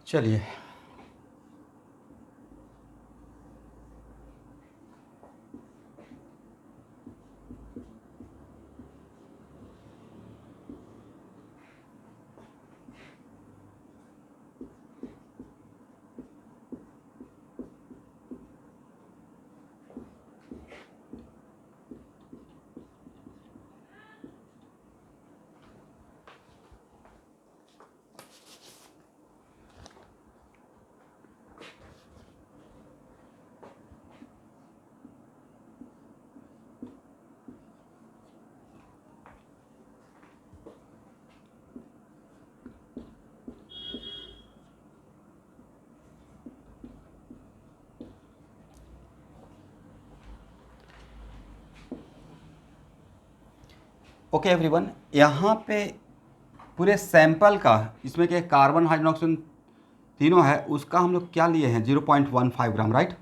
चलिए okay everyone, यहाँ पे पूरे सैंपल का इसमें के कार्बन हाइड्रोजन ऑक्सीजन तीनों है, उसका हम लोग क्या लिए हैं 0.15 ग्राम, राइट।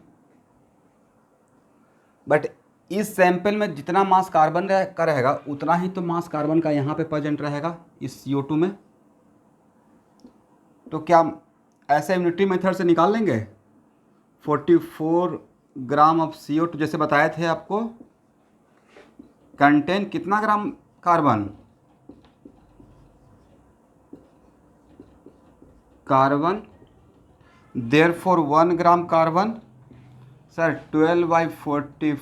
बट इस सैंपल में जितना मास कार्बन का रहेगा उतना ही तो मास कार्बन का यहाँ पे प्रेजेंट रहेगा इस CO2 में। तो क्या ऐसे यूनिटरी मेथड से निकाल लेंगे 44 ग्राम ऑफ CO2 जैसे बताए थे आपको, कंटेन कितना gram carbon therefore 1 gram carbon, sir 12/44,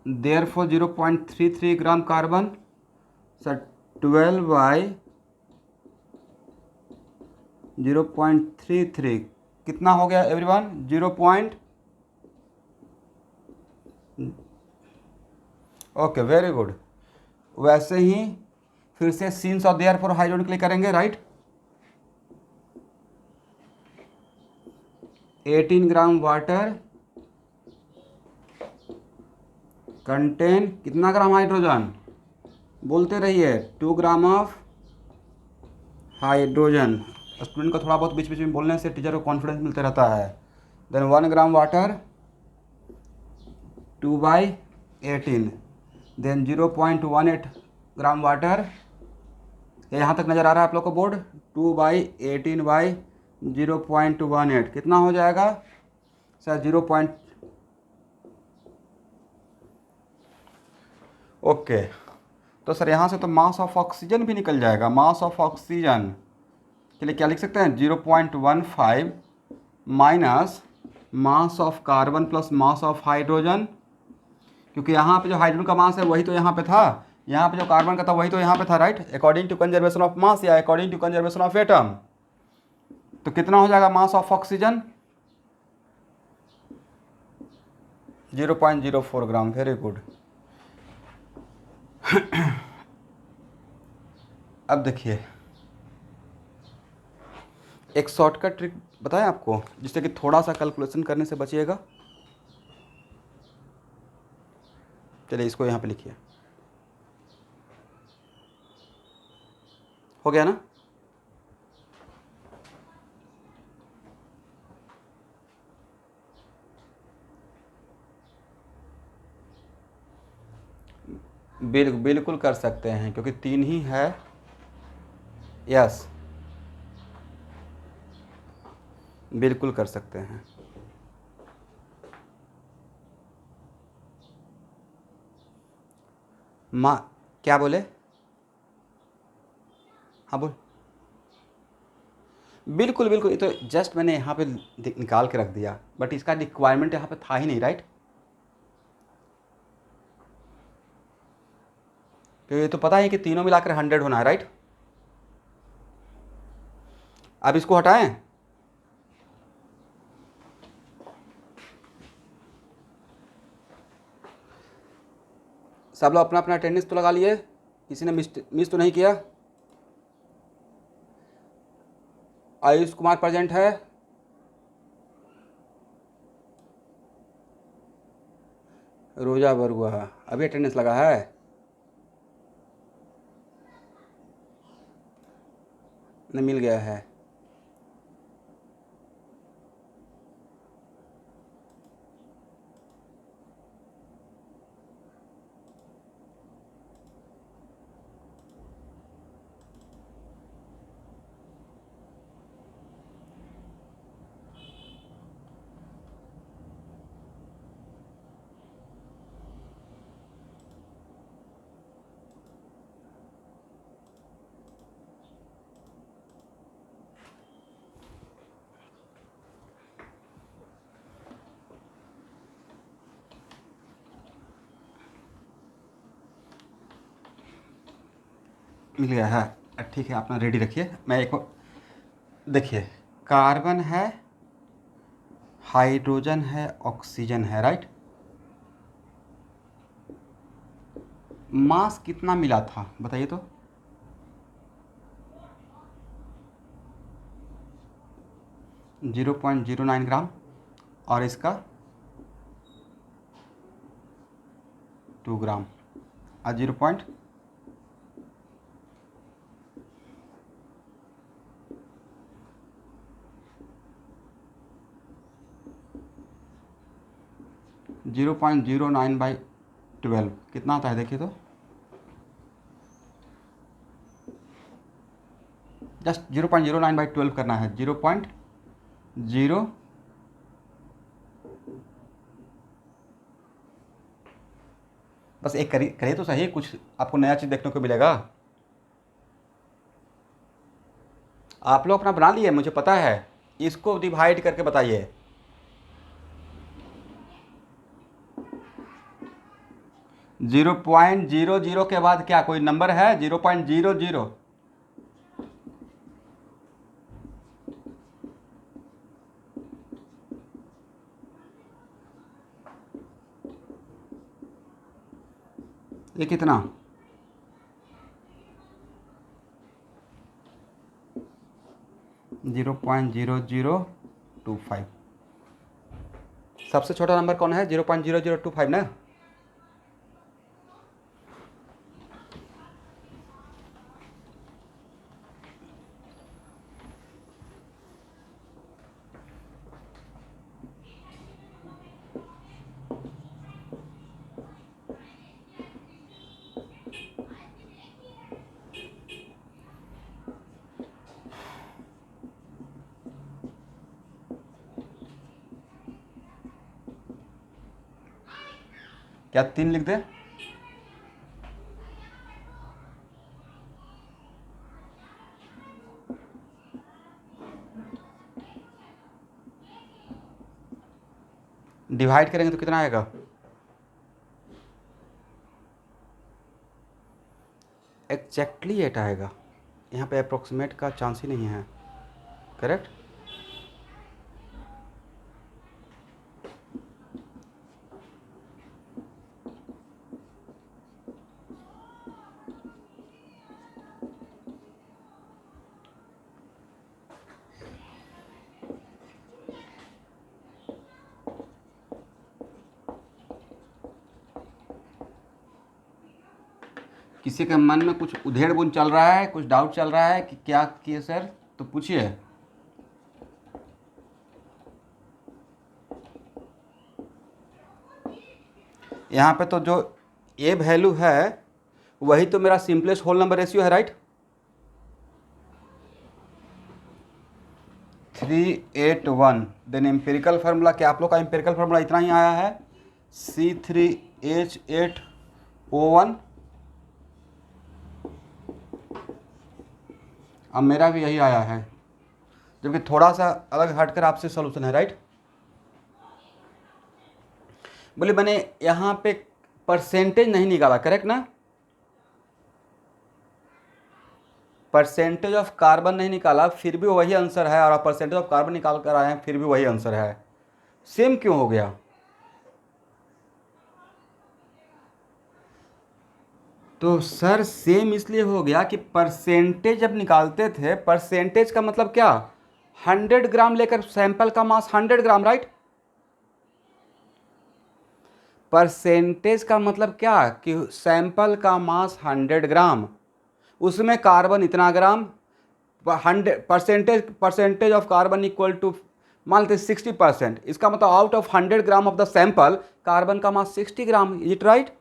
therefore 0.33 gram carbon, sir 12/0.33 कितना हो गया एवरीवन 0. Okay very good. वैसे ही फिर से सिंस और देयरफॉर हाइड्रोजन के लिए करेंगे, राइट। 18 ग्राम वाटर कंटेन कितना ग्राम हाइड्रोजन, बोलते रहिए 2 ग्राम ऑफ हाइड्रोजन। स्टूडेंट को थोड़ा बहुत बीच बीच में बोलने से टीचर को कॉन्फिडेंस मिलता रहता है। Then 1 gram water 2/18, then 0.18 gram water, यहाँ तक नज़र आ रहा है आप लोग को बोर्ड, 2/18/0.18 कितना हो जाएगा सर 0. ओके तो सर यहाँ से तो मास ऑफ ऑक्सीजन भी निकल जाएगा। मास ऑफ ऑक्सीजन के लिए क्या लिख सकते हैं 0.15 minus mass of carbon plus mass of hydrogen, क्योंकि यहाँ पे जो हाइड्रोजन का मास है वही तो यहाँ पे था, यहाँ पे जो कार्बन का था वही तो यहाँ पे था, right. According to conservation of mass या according to conservation of atom, तो कितना हो जाएगा mass of oxygen 0.04 gram. Very good. अब देखिए एक शॉर्टकट ट्रिक बताएं आपको, जिससे कि थोड़ा सा कैलकुलेशन करने से बचिएगा। चलिए इसको यहाँ पे लिखिए, हो गया ना। बिल्कुल कर सकते हैं क्योंकि 3 ही है। यस बिल्कुल कर सकते हैं। माँ क्या बोले, हाँ बोल। बिल्कुल बिल्कुल, ये तो जस्ट मैंने यहाँ पे निकाल के रख दिया, बट इसका रिक्वायरमेंट यहाँ पे था ही नहीं, राइट। तो ये तो पता है कि तीनों मिलाकर 100 होना है, राइट। अब इसको हटाएं, सब लोग अपना अपना अटेंडेंस तो लगा लिए, किसी ने मिस तो नहीं किया। आयुष कुमार प्रेजेंट है, रोजा बरुआ अभी अटेंडेंस लगा है। नहीं मिल गया है। मिल गया है, ठीक है, अपना रेडी रखिए। मैं एक देखिए, कार्बन है, हाइड्रोजन है, ऑक्सीजन है, राइट। मास कितना मिला था बताइए तो। 0.09 ग्राम, और इसका 2 ग्राम, और 0.09/12 कितना आता है देखिए तो। जस्ट 0.09/12 करना है, 0.0, बस एक करिए तो सही, कुछ आपको नया चीज़ देखने को मिलेगा। आप लोग अपना बना लिए, मुझे पता है, इसको डिवाइड करके बताइए। 0.00 के बाद क्या कोई नंबर है? 0.00, ये कितना? 0.0025। सबसे छोटा नंबर कौन है? 0.0025 ना। क्या 3 लिख दे? डिवाइड करेंगे तो कितना आएगा? एग्जैक्टली 8 आएगा। यहाँ पे अप्रोक्सीमेट का चांस ही नहीं है। करेक्ट। किसी के मन में कुछ उधेड़ बुन चल रहा है, कुछ डाउट चल रहा है कि क्या किए सर, तो पूछिए। यहाँ पे तो जो ए वैल्यू है वही तो मेरा सिंपलेस्ट होल नंबर रेशियो है, राइट। 381। देन एम्पिरिकल फार्मूला, क्या आप लोग का एम्पिरिकल फार्मूला इतना ही आया है? C3H8O1। अब मेरा भी यही आया है, जबकि थोड़ा सा अलग हटकर आपसे सॉल्यूशन है, राइट। बोले मैंने यहाँ पे परसेंटेज नहीं निकाला, करेक्ट ना। परसेंटेज ऑफ कार्बन नहीं निकाला, फिर भी वही आंसर है, और आप परसेंटेज ऑफ कार्बन निकाल कर आए हैं, फिर भी वही आंसर है। सेम क्यों हो गया? तो सर सेम इसलिए हो गया कि परसेंटेज जब निकालते थे, परसेंटेज का मतलब क्या? 100 ग्राम लेकर सैंपल का मास 100 ग्राम, राइट। परसेंटेज का मतलब क्या कि सैंपल का मास 100 ग्राम, उसमें कार्बन इतना gram. 100% of carbon equal to, मान लेते 60%। इसका मतलब out of 100 gram of the sample carbon का mass 60 gram. Is it right?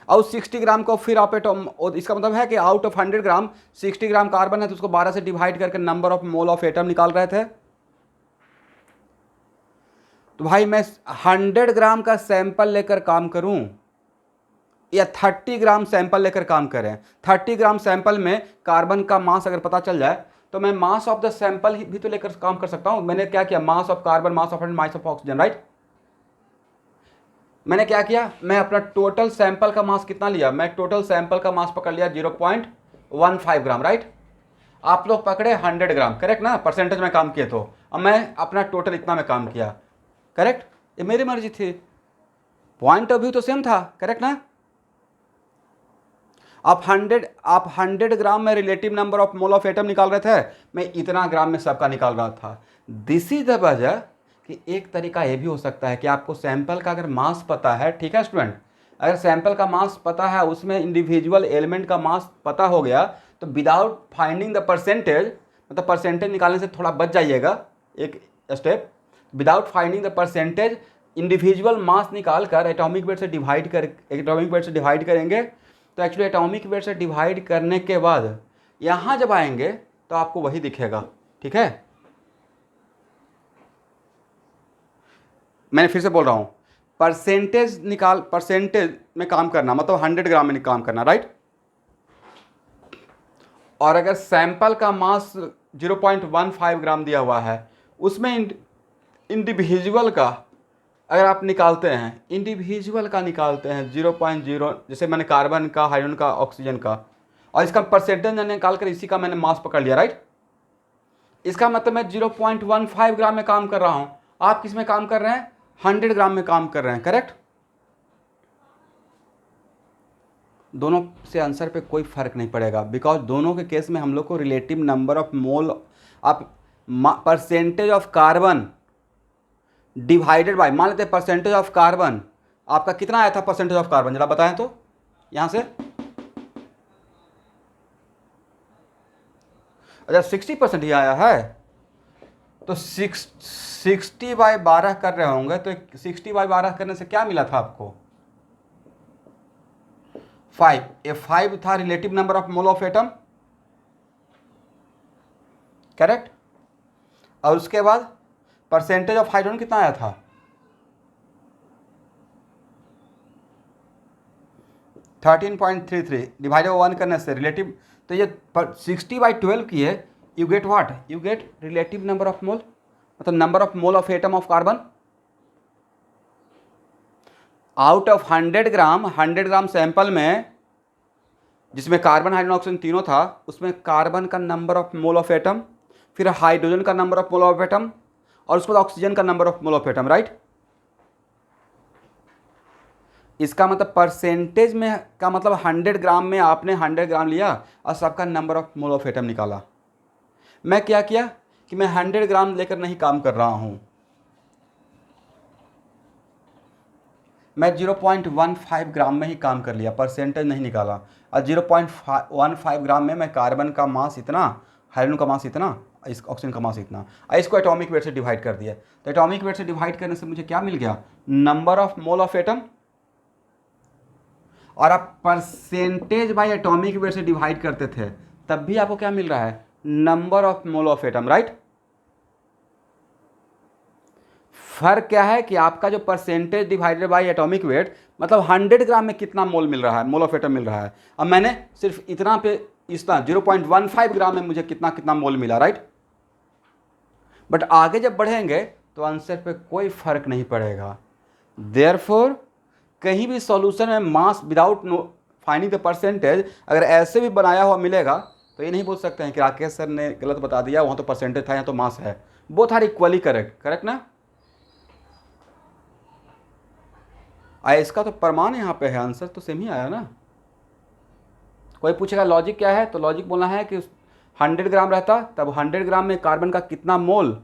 और 60 ग्राम को फिर आप इसका मतलब है कि out of 100 gram 60 gram carbon है, तो उसको 12 से डिवाइड करके number of mole of atom निकाल रहे थे। तो भाई मैं 100 ग्राम का सैंपल लेकर काम करूं या 30 ग्राम सैंपल लेकर काम करें, 30 ग्राम सैंपल में कार्बन का मास अगर पता चल जाए तो मैं मास ऑफ द सैंपल भी तो लेकर काम कर सकता हूं। मैंने क्या किया? Mass of carbon, mass of mass of oxygen, right. मैंने क्या किया, मैं अपना टोटल सैंपल का मास कितना लिया, मैं टोटल सैंपल का मास पकड़ लिया 0.15 ग्राम, राइट। आप लोग पकड़े 100 ग्राम, करेक्ट ना, परसेंटेज में काम किए तो। अब मैं अपना टोटल इतना में काम किया, करेक्ट, ये मेरी मर्जी थी, पॉइंट ऑफ व्यू तो सेम था, करेक्ट ना। आप 100 ग्राम में relative number of mole of atom निकाल रहे थे, मैं इतना ग्राम में सबका निकाल रहा था। दिस इज द वजह कि एक तरीका ये भी हो सकता है कि आपको सैंपल का अगर मास पता है, ठीक है स्टूडेंट, अगर सैंपल का मास पता है, उसमें इंडिविजुअल एलिमेंट का मास पता हो गया, तो विदाउट फाइंडिंग द परसेंटेज, मतलब परसेंटेज निकालने से थोड़ा बच जाइएगा एक step, without finding the percentage individual mass निकाल कर एटॉमिक वेट से डिवाइड करेंगे, तो एक्चुअली एटॉमिक वेट से डिवाइड करने के बाद यहाँ जब आएंगे तो आपको वही दिखेगा, ठीक है। मैंने फिर से बोल रहा हूँ, परसेंटेज में काम करना मतलब 100 ग्राम में काम करना, राइट। और अगर सैंपल का मास 0.15 ग्राम दिया हुआ है, उसमें इंडिविजुअल का अगर आप निकालते हैं, इंडिविजुअल का निकालते हैं 0.0, जैसे मैंने कार्बन का, हाइड्रोजन का, ऑक्सीजन का, और इसका परसेंटेज निकाल कर इसी का मैंने मास पकड़ लिया, राइट। इसका मतलब मैं 0.15 ग्राम में काम कर रहा हूं, आप किस में काम कर रहे हैं, 100 ग्राम में काम कर रहे हैं, करेक्ट। दोनों से आंसर पे कोई फर्क नहीं पड़ेगा, बिकॉज दोनों के केस में हम लोग को रिलेटिव नंबर ऑफ मोल, आप percentage of carbon divided by, मान लेते हैं परसेंटेज ऑफ कार्बन आपका कितना आया था, परसेंटेज ऑफ कार्बन जरा बताएं तो यहां से। अच्छा 60% ही आया है, तो 60/12 कर रहे होंगे, तो 60/12 करने से क्या मिला था आपको, 5। ये 5 था relative number of mole of atom, correct. और उसके बाद परसेंटेज ऑफ हाइड्रोजन कितना आया था, 13.33, डिवाइडेड बाय 1 करने से रिलेटिव, तो ये 60/12 की है, you get what, you get relative number of mole, मतलब number of mole of atom of carbon out of 100 gram sample में, जिसमें कार्बन, हाइड्रोजन, ऑक्सीजन तीनों था, उसमें कार्बन का number of mole of atom, फिर हाइड्रोजन का number of mole of atom, और उसके बाद ऑक्सीजन का number of mole of atom, right. इसका मतलब परसेंटेज में का मतलब 100 ग्राम में आपने 100 ग्राम लिया और सबका number of mole of atom निकाला। मैं क्या किया कि मैं 100 ग्राम लेकर नहीं काम कर रहा हूं, मैं 0.15 ग्राम में ही काम कर लिया, परसेंटेज नहीं निकाला। और 0.15 ग्राम में मैं कार्बन का मास इतना, हाइड्रोजन का मास इतना, इस ऑक्सीजन का मास इतना, और इसको एटॉमिक वेट से डिवाइड कर दिया। तो एटॉमिक वेट से डिवाइड करने से मुझे क्या मिल गया, number of mole of atom, और आप परसेंटेज बाय एटॉमिक वेट से डिवाइड करते थे, तब भी आपको क्या मिल रहा है, number of mole of atom, right. फर्क क्या है कि आपका जो percentage divided by atomic weight, मतलब 100 ग्राम में कितना मोल मिल रहा है, मोल ऑफ एटम मिल रहा है। अब मैंने सिर्फ इतना पे, इतना 0.15 ग्राम में मुझे कितना कितना मोल मिला, राइट। बट आगे जब बढ़ेंगे तो आंसर पे कोई फर्क नहीं पड़ेगा। देयरफॉर कहीं भी सॉल्यूशन में मास विदाउट फाइंडिंग द परसेंटेज अगर ऐसे भी बनाया हुआ मिलेगा, तो ये नहीं बोल सकते हैं कि राकेश सर ने गलत बता दिया, वहाँ तो परसेंटेज था, यहाँ तो मास है। Both are equally correct, correct ना। आया, इसका तो प्रमाण यहाँ पे है, आंसर तो सेम ही आया ना। कोई पूछेगा लॉजिक क्या है, तो लॉजिक बोलना है कि 100 ग्राम रहता तब 100 ग्राम में कार्बन का कितना मोल,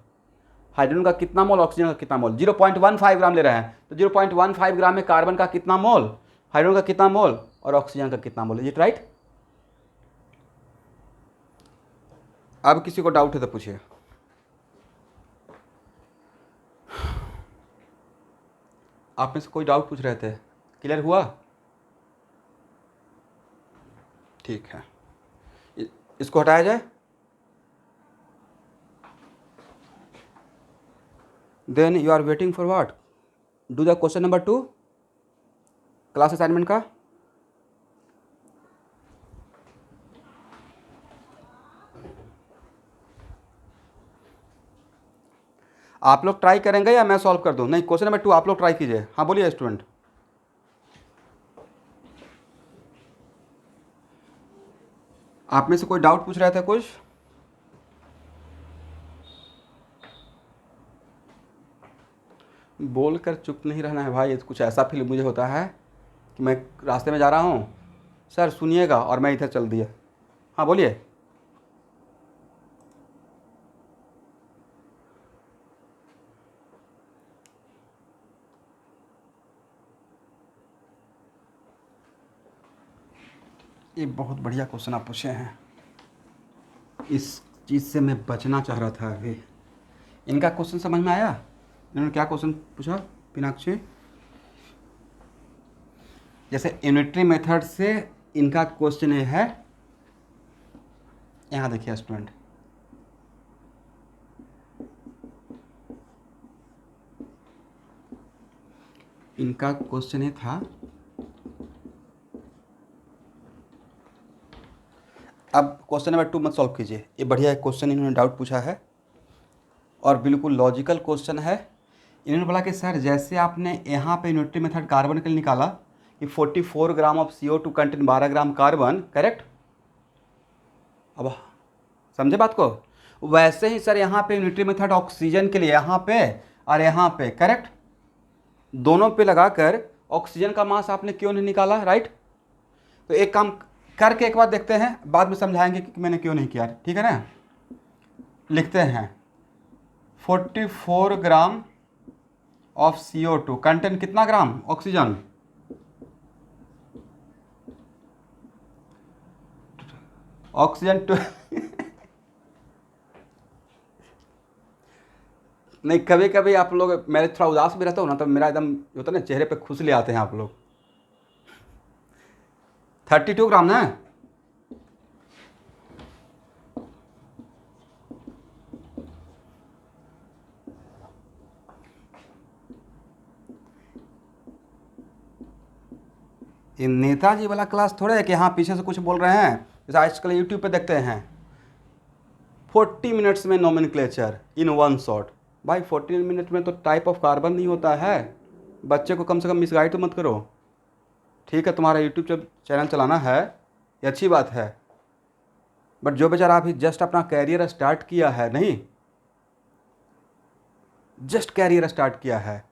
हाइड्रोजन का कितना मोल, ऑक्सीजन का कितना मोल। 0.15 ग्राम ले रहे हैं तो 0.15 ग्राम में कार्बन का कितना मोल, हाइड्रोजन का कितना मोल, और ऑक्सीजन का कितना मोल। Is it right. अब किसी को डाउट है तो पूछिए। आप में से कोई डाउट पूछ रहे थे, क्लियर हुआ, ठीक है। इसको हटाया जाए, then you are waiting for what, do the question number 2 class assignment का। आप लोग ट्राई करेंगे या मैं सॉल्व कर दूं, नहीं क्वेश्चन नंबर 2 आप लोग ट्राई कीजिए। हाँ बोलिए स्टूडेंट। आप में से कोई डाउट पूछ रहे थे कुछ? बोल कर चुप नहीं रहना है भाई। कुछ ऐसा फील मुझे होता है कि मैं रास्ते में जा रहा हूँ, सर सुनिएगा, और मैं इधर चल दिया। हाँ बोलिए। ये बहुत बढ़िया क्वेश्चन आप पूछे हैं। इस चीज़ से मैं बचना चाह रहा था अभी। इनका क्वेश्चन समझ में आया? इन्होंने क्या क्वेश्चन पूछा मीनाक्षी? जैसे यूनिटरी मेथड से इनका क्वेश्चन ये है, यहाँ देखिए स्टूडेंट, इनका क्वेश्चन ये था, अब क्वेश्चन नंबर 2 मत सॉल्व कीजिए, ये बढ़िया एक क्वेश्चन इन्होंने डाउट पूछा है और बिल्कुल लॉजिकल क्वेश्चन है। इन्होंने बोला कि सर जैसे आपने यहाँ पे यूनिटरी मेथड कार्बन के लिए निकाला कि 44 gram of CO2 contain 12 gram carbon, correct? अब समझे बात को? वैसे ही सर यहाँ पे यूनिटरी मेथड ऑक्सीजन के लिए यहाँ पे और यहाँ पे, करेक्ट, दोनों पे लगाकर ऑक्सीजन का मास आपने क्यों नहीं निकाला, राइट? तो एक काम करके एक बार देखते हैं, बाद में समझाएंगे कि मैंने क्यों नहीं किया, ठीक है ना? लिखते हैं 44 ग्राम ऑफ CO2 कंटेंट कितना ग्राम ऑक्सीजन? ऑक्सीजन नहीं, कभी कभी आप लोग, मैं थोड़ा उदास भी रहता हूँ ना, तो मेरा एकदम होता है ना, चेहरे पे खुश ले आते हैं आप लोग। 32 ग्राम ना? ये नेताजी वाला क्लास थोड़ा है कि हाँ पीछे से कुछ बोल रहे हैं, जैसे आजकल यूट्यूब पे देखते हैं 40 मिनट्स में नोमेनक्लेचर इन वन शॉट। भाई 40 मिनट में तो टाइप ऑफ कार्बन नहीं होता है। बच्चे को कम से कम मिसगाइड तो मत करो। ठीक है, तुम्हारा यूट्यूब चैनल चलाना है, ये अच्छी बात है, बट जो बेचारा अभी जस्ट अपना कैरियर स्टार्ट किया है, नहीं, जस्ट कैरियर स्टार्ट किया है,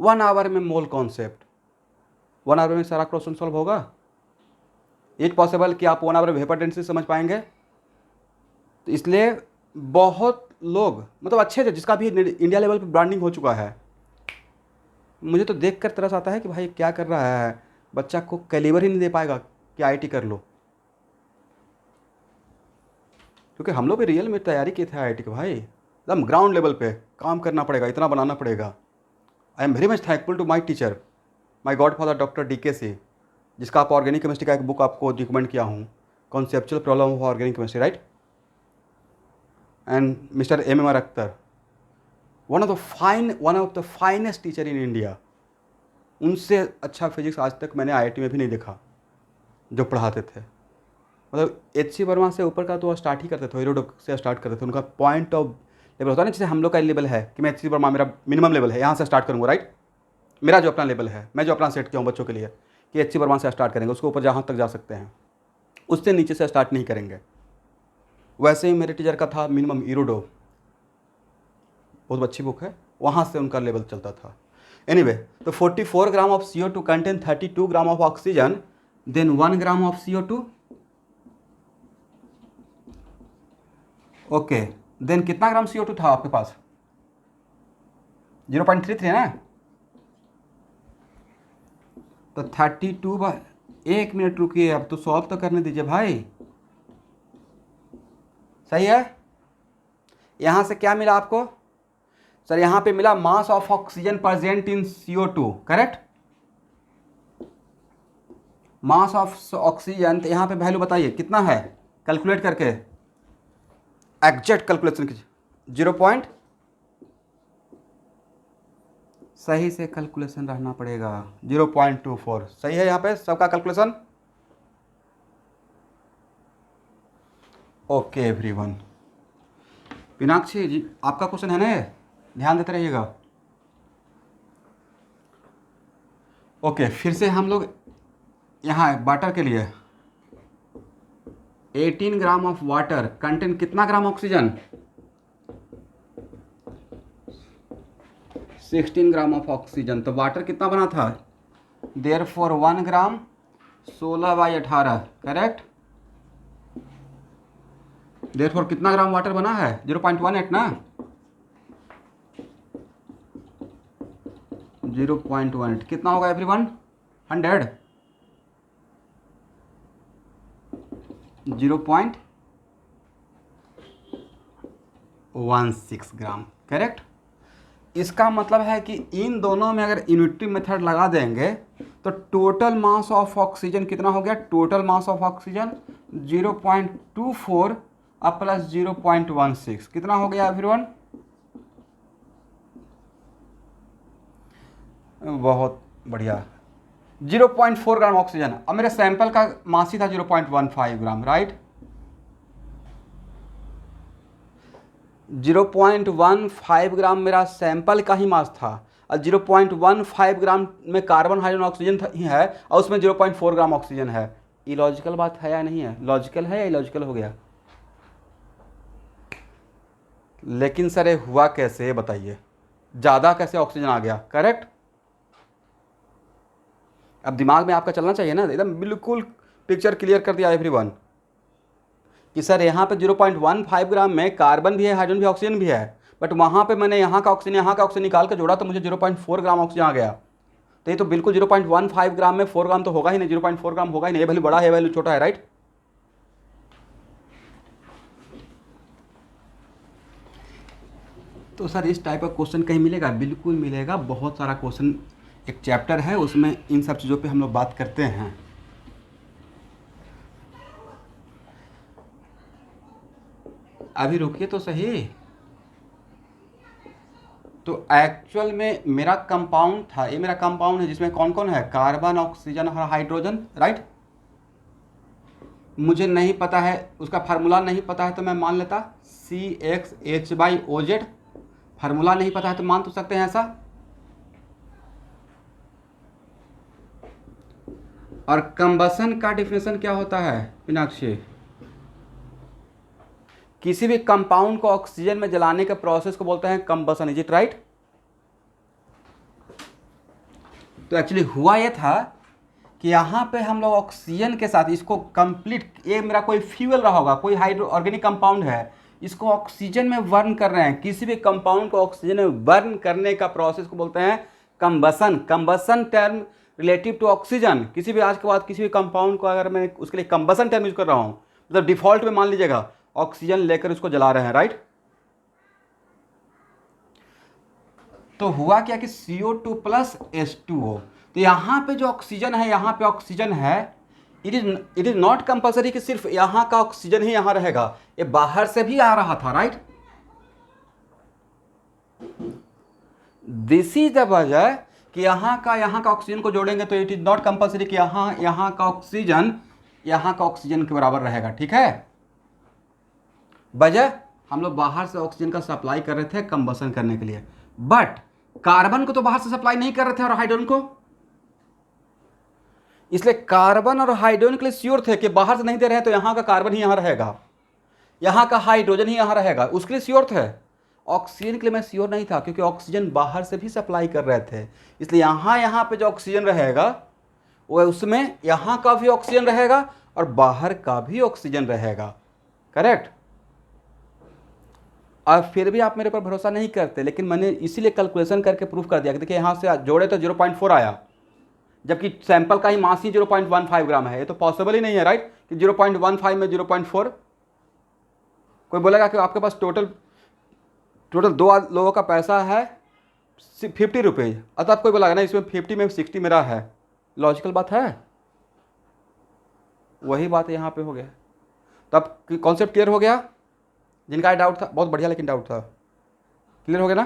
1 आवर में मोल कॉन्सेप्ट, 1 आवर में सारा क्वेश्चन सॉल्व होगा? इट पॉसिबल कि आप 1 आवर में वेपर डेंसिटी समझ पाएंगे? तो इसलिए बहुत लोग मतलब अच्छे थे, जिसका भी इंडिया लेवल पे ब्रांडिंग हो चुका है, मुझे तो देख कर तरस आता है कि भाई क्या कर रहा है, बच्चा को कैलिबर ही नहीं दे पाएगा कि IIT कर लो। क्योंकि हम लोग भी रियल में तैयारी किए थे IIT के भाई, एकदम ग्राउंड लेवल पे काम करना पड़ेगा, इतना बनाना पड़ेगा। I am very much thankful to my teacher, my godfather doctor DK जिसका आप ऑर्गेनिक केमिस्ट्री का एक बुक आपको रिकमेंड किया हूँ, conceptual problem of organic chemistry, right? And mister MMR Akhtar, one of the finest teacher in India. उनसे अच्छा physics आज तक मैंने IIT में भी नहीं देखा जो पढ़ाते थे। मतलब HC वर्मा से ऊपर का तो स्टार्ट ही करते थे, हीरोडो से स्टार्ट करते थे। उनका पॉइंट ऑफ लेवल होता है ना, जैसे हम लोग का लेवल है कि मैं HC वर्मा मेरा मिनिमम लेवल है, यहाँ से स्टार्ट करूँगा, राइट? मेरा जो अपना लेवल है, मैं जो अपना सेट किया हूँ बच्चों के लिए कि HC वर्मा से स्टार्ट करेंगे, उसके ऊपर जहाँ तक जा सकते हैं, उससे नीचे से स्टार्ट नहीं करेंगे। वैसे ही मेरे टीचर का था मिनिमम ईरोडो, बहुत अच्छी बुक है, वहाँ से उनका लेवल चलता था। एनीवे, तो 44 gram of CO2 contain 32 gram of oxygen, then 1 gram of CO2। Okay, then कितना ग्राम CO2 था आपके पास? 0.33 ना? तो 32 बाय, 1 मिनट रुकिए, अब तो सॉल्व तो करने दीजिए भाई। सही है? यहाँ से क्या मिला आपको? सर यहाँ पे मिला मास of oxygen present in CO2, correct? Mass of oxygen, तो यहाँ पे वैल्यू बताइए कितना है, कैलकुलेट करके एग्जैक्ट कैलकुलेशन कीजिए। 0 पॉइंट, सही से कैलकुलेशन रहना पड़ेगा, 0.24 सही है यहाँ पे सबका कैलकुलेशन। ओके एवरीवन, मीनाक्षी जी आपका क्वेश्चन है ना, ध्यान देते रहिएगा। ओके, फिर से हम लोग यहाँ वाटर के लिए 18 ग्राम ऑफ वाटर कंटेन कितना gram oxygen? 16 gram of oxygen. तो वाटर कितना बना था? देयरफॉर 1 ग्राम 16/18, करेक्ट। देयरफॉर कितना ग्राम वाटर बना है? 0.18 ना, 0.18 कितना होगा एवरीवन? 100, 0.16 ग्राम, करेक्ट। इसका मतलब है कि इन दोनों में अगर यूनिटरी मेथड लगा देंगे तो टोटल मास ऑफ ऑक्सीजन कितना हो गया? टोटल मास ऑफ ऑक्सीजन 0.24 अब प्लस 0.16 कितना हो गया एवरीवन? बहुत बढ़िया, 0.4 ग्राम ऑक्सीजन। अब मेरे सैंपल का मास ही था 0.15 ग्राम, राइट। 0.15 ग्राम मेरा सैंपल का ही मास था और 0.15 ग्राम में कार्बन हाइड्रोजन ऑक्सीजन ही है और उसमें 0.4 ग्राम ऑक्सीजन है। इलॉजिकल बात है या नहीं है? लॉजिकल है या इलॉजिकल हो गया? लेकिन सर ये हुआ कैसे बताइए? ज़्यादा कैसे ऑक्सीजन आ गया? करेक्ट। अब दिमाग में आपका चलना चाहिए ना, एकदम बिल्कुल पिक्चर क्लियर कर दिया एवरीवन कि सर यहाँ पे 0.15 ग्राम में कार्बन भी है, हाइड्रोजन भी, ऑक्सीजन भी है, बट वहाँ पे मैंने यहाँ का ऑक्सीजन निकाल के जोड़ा तो मुझे 0.4 ग्राम ऑक्सीजन आ गया। तो ये तो बिल्कुल 0.15 ग्राम में 4 ग्राम तो होगा ही नहीं, 0.4 ग्राम होगा ही नहीं। ये वैल्यू बड़ा है, वैल्यू छोटा है, राइट। तो सर इस टाइप का क्वेश्चन कहीं मिलेगा? बिल्कुल मिलेगा, बहुत सारा क्वेश्चन, एक चैप्टर है उसमें इन सब चीज़ों पे हम लोग बात करते हैं। अभी रुकिए तो सही। तो एक्चुअल में मेरा कंपाउंड था, ये मेरा कंपाउंड है जिसमें कौन कौन है? कार्बन, ऑक्सीजन और हाइड्रोजन, राइट। मुझे नहीं पता है, उसका फार्मूला नहीं पता है तो मैं मान लेता CxH/OZ। फार्मूला नहीं पता है तो मान तो सकते हैं ऐसा। और कंबसन का डिफिनेशन क्या होता है मीनाक्षी? किसी भी कंपाउंड को ऑक्सीजन में जलाने के प्रोसेस को बोलते हैं कंबसन, इज इट राइट? तो एक्चुअली हुआ ये था कि यहाँ पे हम लोग ऑक्सीजन के साथ इसको कंप्लीट, ये मेरा कोई फ्यूल रहा होगा, कोई हाइड्रो ऑर्गेनिक कंपाउंड है, इसको ऑक्सीजन में बर्न कर रहे हैं। किसी भी कंपाउंड को ऑक्सीजन में बर्न करने का प्रोसेस को बोलते हैं combustion. Combustion term relative to oxygen. किसी भी आज के बाद किसी भी कंपाउंड को अगर मैं उसके लिए कंबसन टर्म यूज कर रहा हूँ, मतलब डिफॉल्ट में मान लीजिएगा ऑक्सीजन लेकर उसको जला रहे हैं, राइट। तो हुआ क्या कि CO2 प्लस H2O। तो यहाँ पे जो ऑक्सीजन है, यहाँ पे ऑक्सीजन है, इट इज नॉट कंपल्सरी कि सिर्फ यहाँ का ऑक्सीजन ही यहाँ रहेगा, ये बाहर से भी आ रहा था, राइट। दिस इज द वजह कि यहाँ का ऑक्सीजन को जोड़ेंगे तो इट इज नॉट कंपल्सरी कि यहाँ का ऑक्सीजन के बराबर रहेगा, ठीक है। वजह हम लोग बाहर से ऑक्सीजन का सप्लाई कर रहे थे कंबसन करने के लिए, बट कार्बन को तो बाहर से सप्लाई नहीं कर रहे थे और हाइड्रोजन को, इसलिए कार्बन और हाइड्रोजन के लिए श्योर थे कि बाहर से नहीं दे रहे हैं तो यहाँ का कार्बन ही यहाँ रहेगा, यहाँ का हाइड्रोजन ही यहाँ रहेगा, उसके लिए श्योर थे। ऑक्सीजन के लिए मैं श्योर नहीं था क्योंकि ऑक्सीजन बाहर से भी सप्लाई कर रहे थे, इसलिए यहाँ पे जो ऑक्सीजन रहेगा वो उसमें यहाँ का भी ऑक्सीजन रहेगा और बाहर का भी ऑक्सीजन रहेगा, करेक्ट। और फिर भी आप मेरे पर भरोसा नहीं करते, लेकिन मैंने इसीलिए कैलकुलेशन करके प्रूफ कर दिया कि देखिए यहाँ से जोड़े तो 0.4 आया, जबकि सैंपल का ही मास ही 0.15 ग्राम है। ये तो पॉसिबल ही नहीं है, राइट, कि 0.15 में 0.4। कोई बोलेगा कि आपके पास टोटल 2 लोगों का पैसा है 50 रुपीज़, अतः कोई बोला ना इसमें 50 में 60 मेरा है। लॉजिकल बात है, वही बात यहाँ पे हो गया। तब कॉन्सेप्ट क्लियर हो गया? जिनका डाउट था बहुत बढ़िया, लेकिन डाउट था क्लियर हो गया ना?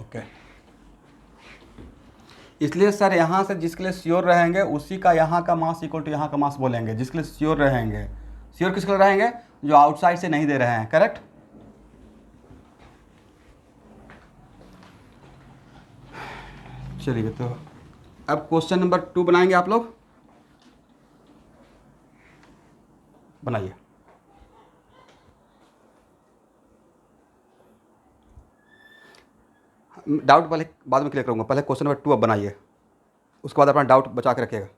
ओके। इसलिए सर यहाँ से जिसके लिए श्योर रहेंगे उसी का यहाँ का मास इक्वल टू यहाँ का मास बोलेंगे, जिसके लिए श्योर रहेंगे। श्योर किसके लिए रहेंगे? जो आउटसाइड से नहीं दे रहे हैं, करेक्ट। चलिए, तो अब क्वेश्चन नंबर 2 बनाएंगे आप लोग। बनाइए। डाउट पहले बाद में क्लियर करूँगा, पहले क्वेश्चन नंबर 2 अब बनाइए, उसके बाद अपना डाउट बचा के रखिएगा।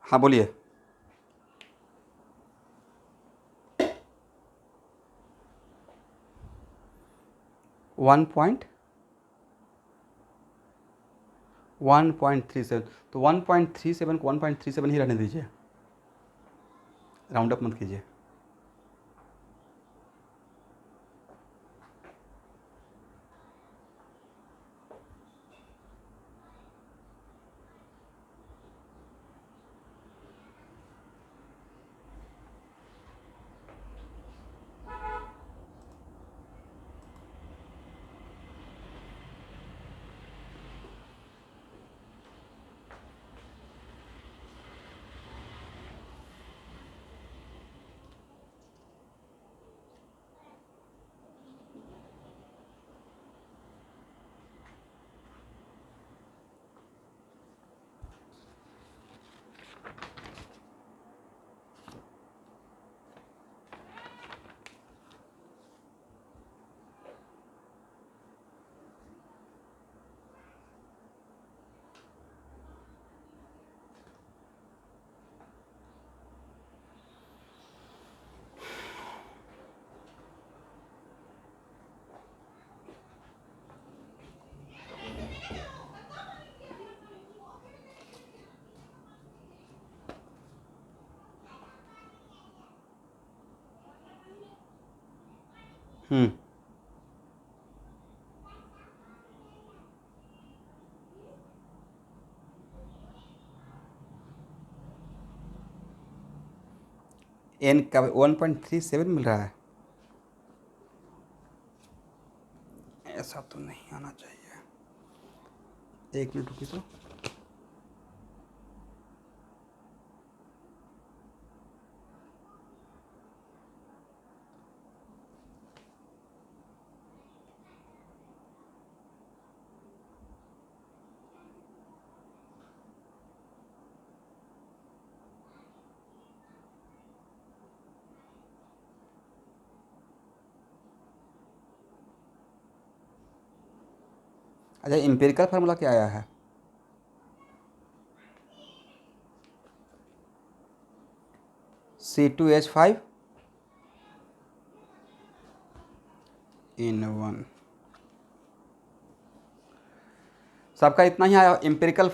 हाँ बोलिए। वन पॉइंट 1.37, तो 1.37 को 1.37 ही रहने दीजिए, राउंड अप मत कीजिए। एन का 1.37 मिल रहा है, ऐसा तो नहीं आना चाहिए। एक मिनट रुकिए तो। अच्छा, एम्पिरिकल फार्मूला क्या आया है? C2H5N1, सबका इतना ही आया। एम्पिरिकल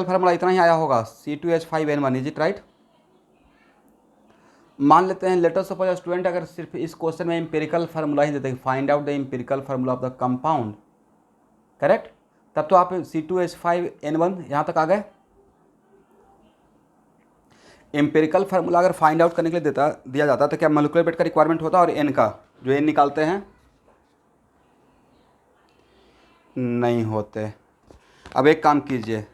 फार्मूला इतना ही आया होगा, C2H5N1, इज इट राइट? मान लेते हैं, लेट अस सपोज स्टूडेंट, अगर सिर्फ इस क्वेश्चन में एम्पिरिकल फार्मूला ही देते हैं, find out the empirical formula of the compound, correct, तब तो आप C2H5N1 यहाँ तक आ गए। एम्पिरिकल फार्मूला अगर फाइंड आउट करने के लिए दिया जाता तो क्या मोलिकुलर वेट का रिक्वायरमेंट होता और एन का, जो एन निकालते हैं, नहीं होते। अब एक काम कीजिए,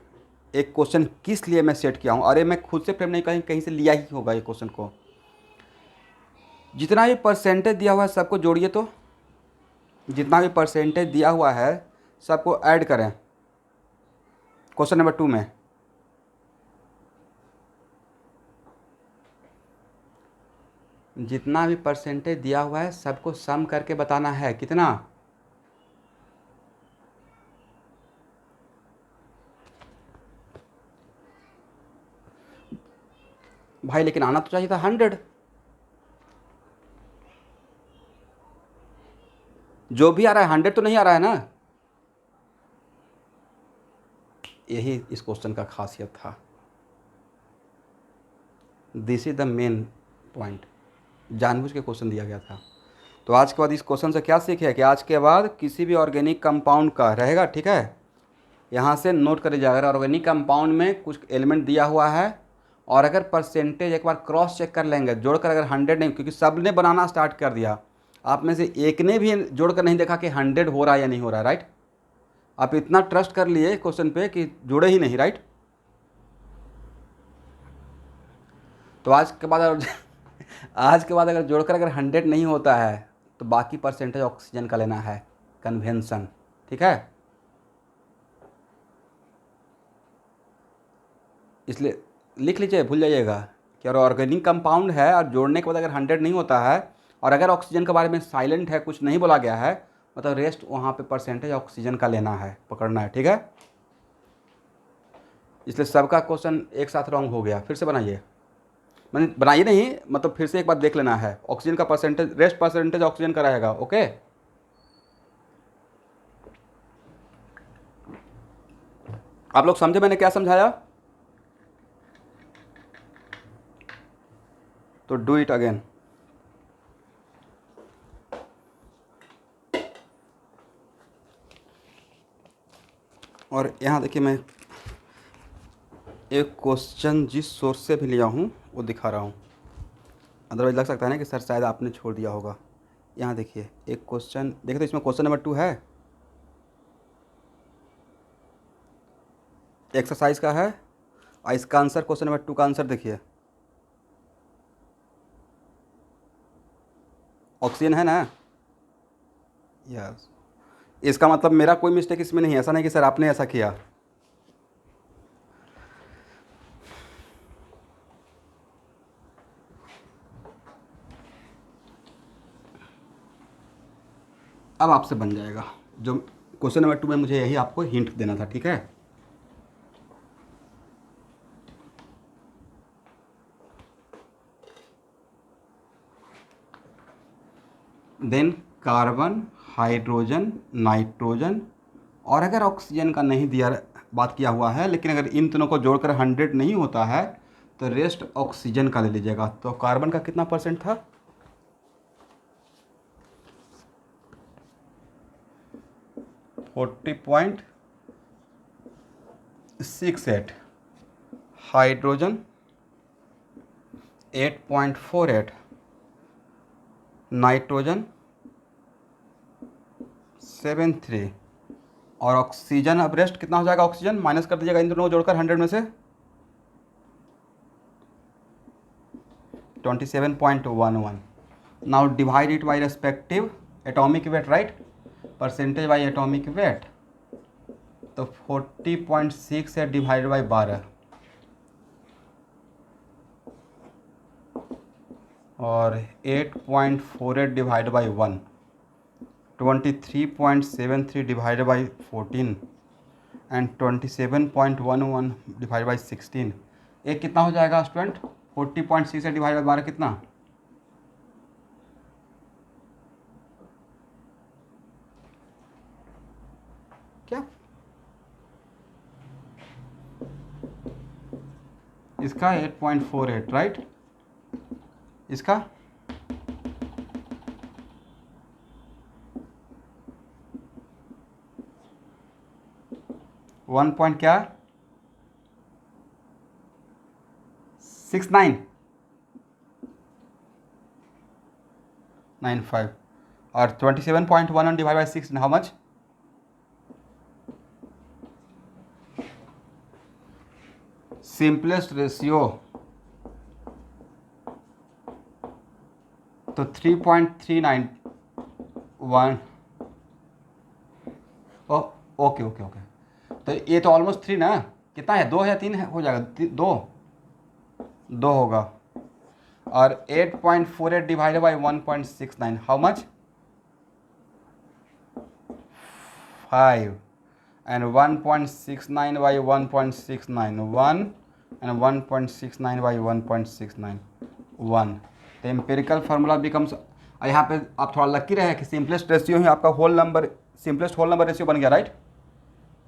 एक क्वेश्चन किस लिए मैं सेट किया हूँ, अरे मैं खुद से फ्रेम नहीं, कहीं से लिया ही होगा ये क्वेश्चन को। जितना भी परसेंटेज दिया हुआ है सबको जोड़िए, तो जितना भी परसेंटेज दिया हुआ है सबको ऐड करें क्वेश्चन नंबर 2 में। जितना भी परसेंटेज दिया हुआ है सबको सम करके बताना है कितना। भाई लेकिन आना तो चाहिए था 100, जो भी आ रहा है 100 तो नहीं आ रहा है ना। यही इस क्वेश्चन का खासियत था, this is the main point, जानबूझ के क्वेश्चन दिया गया था। तो आज के बाद इस क्वेश्चन से क्या सीखे कि आज के बाद किसी भी ऑर्गेनिक कंपाउंड का रहेगा, ठीक है, यहाँ से नोट कर लीजिए, अगर ऑर्गेनिक कंपाउंड में कुछ एलिमेंट दिया हुआ है और अगर परसेंटेज एक बार क्रॉस चेक कर लेंगे, जोड़कर अगर 100 नहीं, क्योंकि सब ने बनाना स्टार्ट कर दिया, आप में से एक ने भी जोड़कर नहीं देखा कि 100 हो रहा है या नहीं हो रहा है, राइट। आप इतना ट्रस्ट कर लिए क्वेश्चन पे कि जोड़े ही नहीं, राइट। तो आज के बाद आज के बाद अगर जोड़कर अगर 100 नहीं होता है तो बाकी परसेंटेज ऑक्सीजन का लेना है, कन्वेंशन, ठीक है। इसलिए लिख लीजिए, भूल जाइएगा, कि अगर ऑर्गेनिक कंपाउंड है और जोड़ने के बाद अगर 100 नहीं होता है और अगर ऑक्सीजन के बारे में साइलेंट है, कुछ नहीं बोला गया है, मतलब रेस्ट वहाँ पे परसेंटेज ऑक्सीजन का लेना है, पकड़ना है, ठीक है। इसलिए सबका क्वेश्चन एक साथ रॉन्ग हो गया। फिर से बनाइए, मैंने बनाइए नहीं, मतलब फिर से एक बार देख लेना है। ऑक्सीजन का परसेंटेज, रेस्ट परसेंटेज ऑक्सीजन का रहेगा, ओके। आप लोग समझे मैंने क्या समझाया? तो डू इट अगेन। और यहाँ देखिए, मैं एक क्वेश्चन जिस सोर्स से भी लिया हूँ वो दिखा रहा हूँ, अदरवाइज लग सकता है ना कि सर शायद आपने छोड़ दिया होगा। यहाँ देखिए एक क्वेश्चन, देखिए तो इसमें क्वेश्चन नंबर 2 है, एक्सरसाइज का है, और इसका आंसर क्वेश्चन नंबर 2 का आंसर देखिए, ऑक्सीजन है ना। यस, इसका मतलब मेरा कोई मिस्टेक इसमें नहीं है, ऐसा नहीं कि सर आपने ऐसा किया। अब आपसे बन जाएगा, जो क्वेश्चन नंबर 2 में मुझे यही आपको हिंट देना था, ठीक है। देन कार्बन, हाइड्रोजन, नाइट्रोजन, और अगर ऑक्सीजन का नहीं दिया, बात किया हुआ है, लेकिन अगर इन तीनों को जोड़कर 100 नहीं होता है तो रेस्ट ऑक्सीजन का ले लीजिएगा। तो कार्बन का कितना परसेंट था? 40.68, हाइड्रोजन 8.48, नाइट्रोजन 73, और ऑक्सीजन, अब रेस्ट कितना हो जाएगा? ऑक्सीजन माइनस कर दीजिएगा इन दोनों को जोड़कर 100 में से, 27.11। Now divide it by respective atomic weight, right, percentage by atomic weight. तो 40.6 है डिवाइड बाई 12, और 8.48 divide by 1, 23.73 divide by 14, and 27.11 divide by 16। एक कितना हो जाएगा स्टूडेंट? 40.6 से डिवाइड बाई 12 कितना? क्या इसका 8.48, राइट, इसका 1 पॉइंट क्या, 6995, और 27.1 divide by 6 how much? Simplest ratio तो 3.391। ओके ओके ओके, तो ये तो ऑलमोस्ट 3 ना, कितना है, 2 या 3 है, हो जाएगा 2 होगा, और 8.48 divided by 1.69 how much? 5, and 1.69 by 1.69 1, and 1.69 by 1.69 1। तो एम्पेरिकल फार्मूला बिकम्स, यहाँ पे आप थोड़ा लकी रहे कि सिंपलेस्ट रेशियो ही आपका whole number, simplest whole number ratio बन गया, राइट,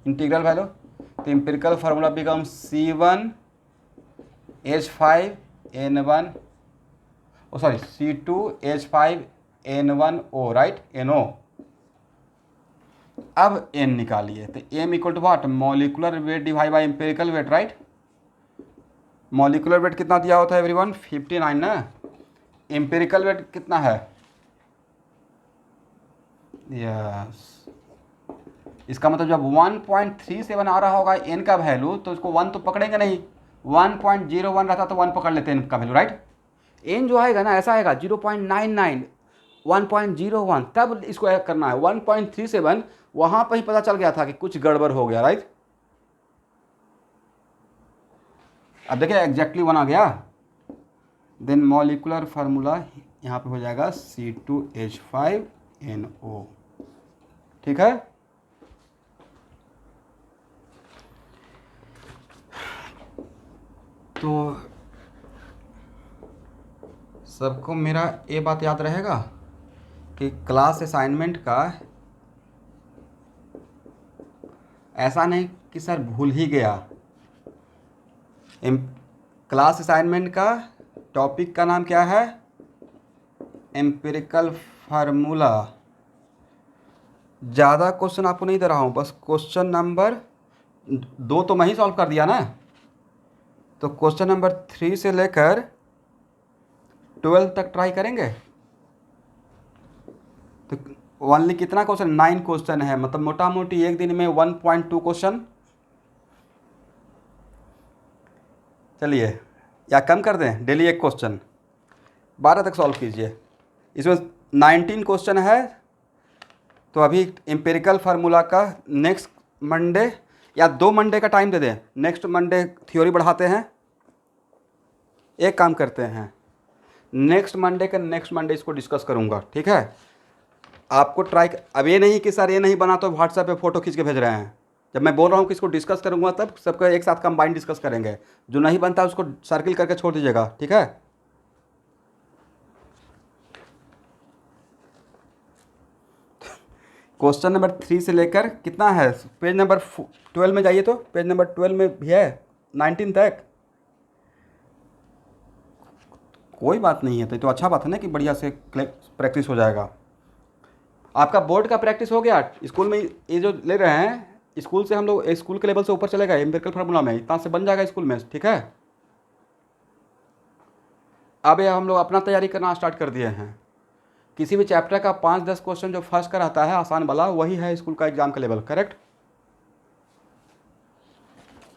इंटीग्रल वैल्यू। तो empirical formula becomes C1H5N1, oh sorry C2H5N1O, right, NO। अब n निकालिए, तो m equal to what? Molecular weight divide by empirical weight, right. Molecular weight कितना दिया होता है एवरीवन? 59 ना। एम्पेरिकल वेट कितना है? यस, इसका मतलब जब 1.37 आ रहा होगा n का वैल्यू, तो उसको 1 तो पकड़ेंगे नहीं, 1.01 रहता तो 1 पकड़ लेते n का वैल्यू, राइट। n जो आएगा ना ऐसा आएगा 0.99, 1.01, तब इसको ऐड करना है। 1.37 वहाँ पर ही पता चल गया था कि कुछ गड़बड़ हो गया, राइट। अब देखिए एग्जैक्टली 1 आ गया, देन मॉलिकुलर फार्मूला यहाँ पे हो जाएगा C2H5NO। ठीक है। तो सबको मेरा ये बात याद रहेगा कि क्लास असाइनमेंट का ऐसा नहीं कि सर भूल ही गया। क्लास असाइनमेंट का टॉपिक का नाम क्या है? Empirical formula. ज़्यादा क्वेश्चन आपको नहीं दे रहा हूँ, बस क्वेश्चन नंबर 2 तो मैं ही सॉल्व कर दिया ना। तो क्वेश्चन नंबर 3 से लेकर 12 तक ट्राई करेंगे। तो ओनली कितना क्वेश्चन? 9 क्वेश्चन है, मतलब मोटा मोटी एक दिन में 1.2 क्वेश्चन। चलिए, या कम कर दें, डेली एक क्वेश्चन 12 तक सॉल्व कीजिए। इसमें 19 क्वेश्चन है। तो अभी एम्पिरिकल फार्मूला का नेक्स्ट मंडे या 2 मंडे का टाइम दे दें, नेक्स्ट मंडे थ्योरी बढ़ाते हैं। एक काम करते हैं, नेक्स्ट मंडे इसको डिस्कस करूंगा, ठीक है। आपको ट्राई, अब ये नहीं कि सर ये नहीं बना तो व्हाट्सएप पे फ़ोटो खींच के भेज रहे हैं। जब मैं बोल रहा हूँ कि इसको डिस्कस करूंगा तब सबका एक साथ कंबाइन डिस्कस करेंगे। जो नहीं बनता उसको सर्किल करके छोड़ दीजिएगा, ठीक है। क्वेश्चन नंबर 3 से लेकर कितना है, पेज नंबर 12 में जाइए। तो पेज नंबर 12 में भी है 19 तक। कोई बात नहीं है तो अच्छा बात है ना कि बढ़िया से प्रैक्टिस हो जाएगा। आपका बोर्ड का प्रैक्टिस हो गया। स्कूल में ये जो ले रहे हैं, स्कूल से हम लोग स्कूल के लेवल से ऊपर चलेगा, एम्पिरिकल फार्मूला में इतना से बन जाएगा स्कूल में, ठीक है। अब ये हम लोग अपना तैयारी करना स्टार्ट कर दिए हैं। किसी भी चैप्टर का 5-10 क्वेश्चन जो फर्स्ट का रहता है आसान वाला, वही है स्कूल का एग्जाम का लेवल, करेक्ट।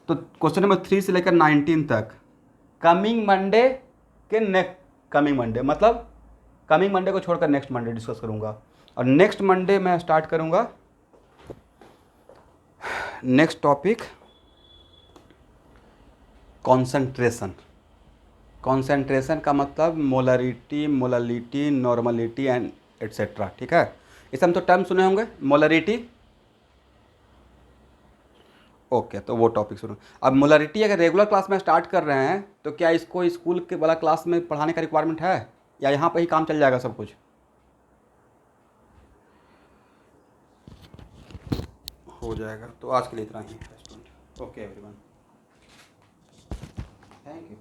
तो क्वेश्चन नंबर 3 से लेकर 19 तक कमिंग मंडे के नेक्स्ट, कमिंग मंडे मतलब कमिंग मंडे को छोड़कर नेक्स्ट मंडे डिस्कस करूंगा। और नेक्स्ट मंडे मैं स्टार्ट करूंगा नेक्स्ट टॉपिक कॉन्सेंट्रेशन। कॉन्सेंट्रेशन का मतलब molarity, molality, normality and etcetera, ठीक है। इस हम तो टर्म सुने होंगे, मोलरिटी। ओके, तो वो टॉपिक सुनो। अब मोलरिटी अगर रेगुलर क्लास में स्टार्ट कर रहे हैं तो क्या इसको स्कूल के वाला क्लास में पढ़ाने का रिक्वायरमेंट है, या यहाँ पर ही काम चल जाएगा सब कुछ? हो जाएगा। तो आज के लिए इतना ही। Okay everyone, thank you.